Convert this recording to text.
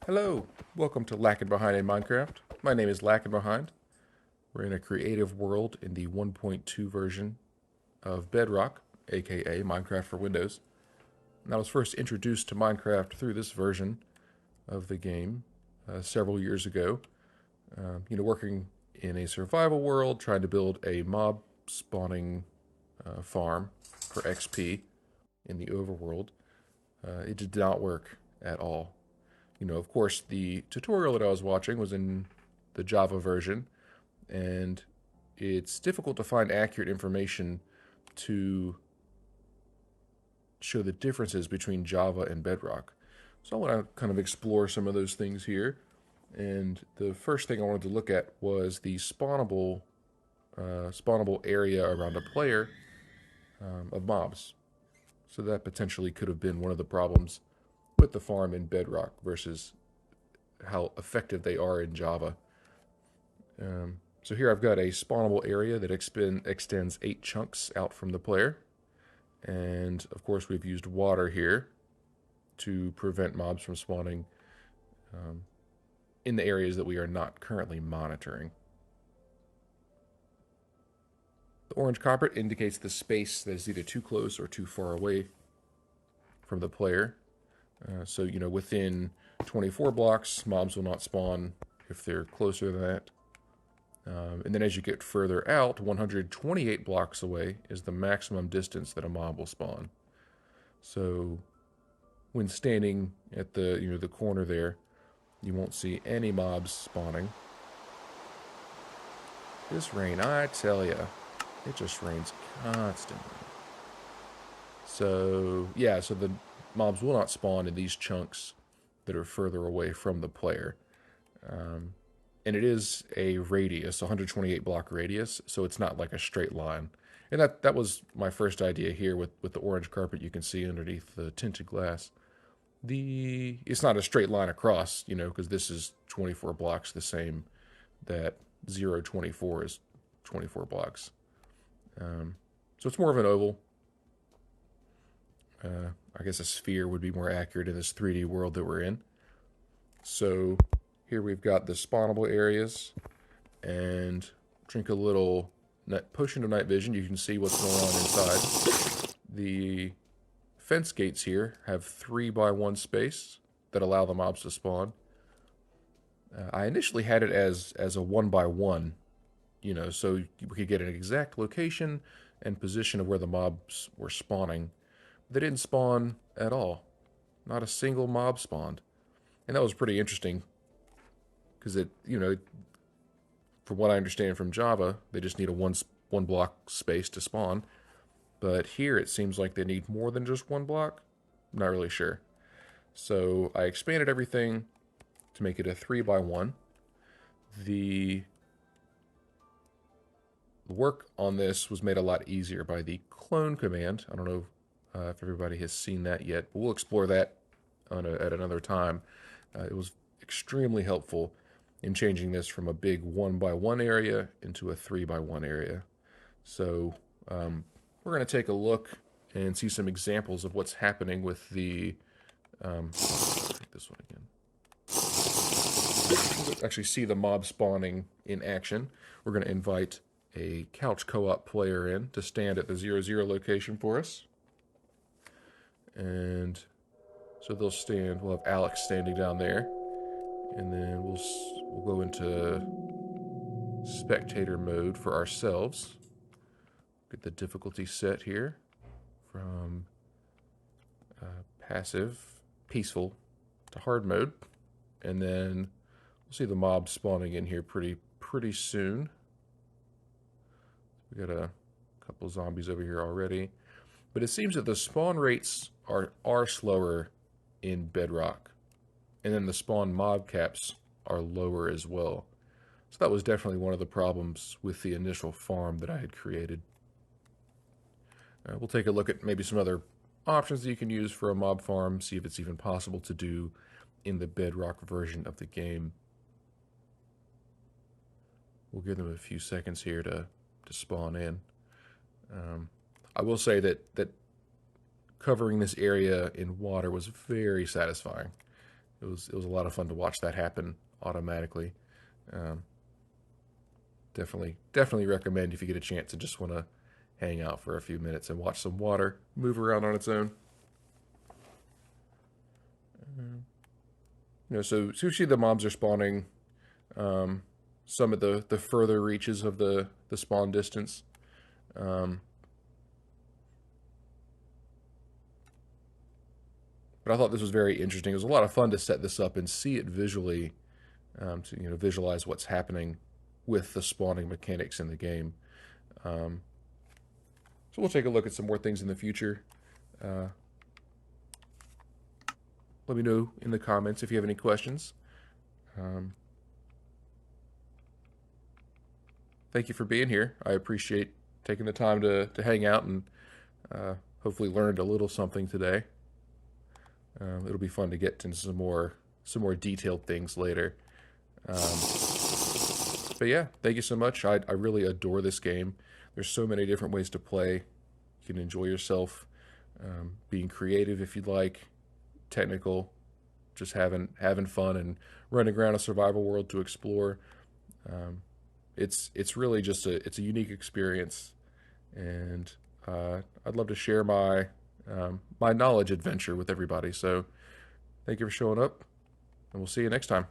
Hello, welcome to Lackinbehind in Minecraft. My name is Lackinbehind. We're in a creative world in the 1.2 version of Bedrock, aka Minecraft for Windows. And I was first introduced to Minecraft through this version of the game several years ago. Working in a survival world, trying to build a mob spawning farm for XP in the overworld. It did not work at all. Of course, the tutorial that I was watching was in the Java version, and it's difficult to find accurate information to show the differences between Java and Bedrock. So I want to kind of explore some of those things here. And the first thing I wanted to look at was the spawnable area around a player of mobs. So that potentially could have been one of the problems with the farm in Bedrock versus how effective they are in Java. So here I've got a spawnable area that extends 8 chunks out from the player. And of course we've used water here to prevent mobs from spawning in the areas that we are not currently monitoring. The orange carpet indicates the space that is either too close or too far away from the player. So within 24 blocks, mobs will not spawn if they're closer than that. And then as you get further out, 128 blocks away is the maximum distance that a mob will spawn. So when standing at the corner there, you won't see any mobs spawning. This rain, I tell ya, it just rains constantly. So yeah, so the mobs will not spawn in these chunks that are further away from the player. And it is a radius, 128 block radius, so it's not like a straight line. And that was my first idea here with the orange carpet you can see underneath the tinted glass. It's not a straight line across, because this is 24 blocks, the same that 024 is 24 blocks. So it's more of an oval. I guess a sphere would be more accurate in this 3D world that we're in. So here we've got the spawnable areas, and drink a little potion of night vision. You can see what's going on inside. The fence gates here have 3x1 space that allow the mobs to spawn. I initially had it as a 1x1, so we could get an exact location and position of where the mobs were spawning. They didn't spawn at all. Not a single mob spawned. And that was pretty interesting because from what I understand from Java, they just need a one block space to spawn. But here it seems like they need more than just 1 block. I'm not really sure. So I expanded everything to make it a 3x1. The work on this was made a lot easier by the clone command. I don't know if everybody has seen that yet, but we'll explore that at another time. It was extremely helpful in changing this from a big 1x1 area into a 3x1 area. So we're going to take a look and see some examples of what's happening with the take this one again. We'll actually see the mob spawning in action. We're going to invite a couch co-op player in to stand at the 0, location for us. And so they'll stand. We'll have Alex standing down there, and then we'll go into spectator mode for ourselves. Get the difficulty set here from passive, peaceful to hard mode, and then we'll see the mob spawning in here pretty soon. We got a couple zombies over here already. But it seems that the spawn rates are slower in Bedrock. And then the spawn mob caps are lower as well. So that was definitely one of the problems with the initial farm that I had created. We'll take a look at maybe some other options that you can use for a mob farm, see if it's even possible to do in the Bedrock version of the game. We'll give them a few seconds here to spawn in. I will say that covering this area in water was very satisfying. it was a lot of fun to watch that happen automatically. Um, definitely recommend if you get a chance and just want to hang out for a few minutes and watch some water move around on its own. So see the mobs are spawning um, some at the further reaches of the spawn distance. Um, but I thought this was very interesting. It was a lot of fun to set this up and see it visually, to visualize what's happening with the spawning mechanics in the game. Um, so we'll take a look at some more things in the future. Uh, Let me know in the comments if you have any questions. Um, Thank you for being here. I appreciate taking the time to hang out and hopefully learned a little something today. It'll be fun to get into some more detailed things later. Um, but yeah, thank you so much. I really adore this game. There's so many different ways to play. You can enjoy yourself, being creative if you'd like, technical, just having fun and running around a survival world to explore. Um, it's really just it's a unique experience, and I'd love to share my knowledge adventure with everybody. So thank you for showing up, and we'll see you next time.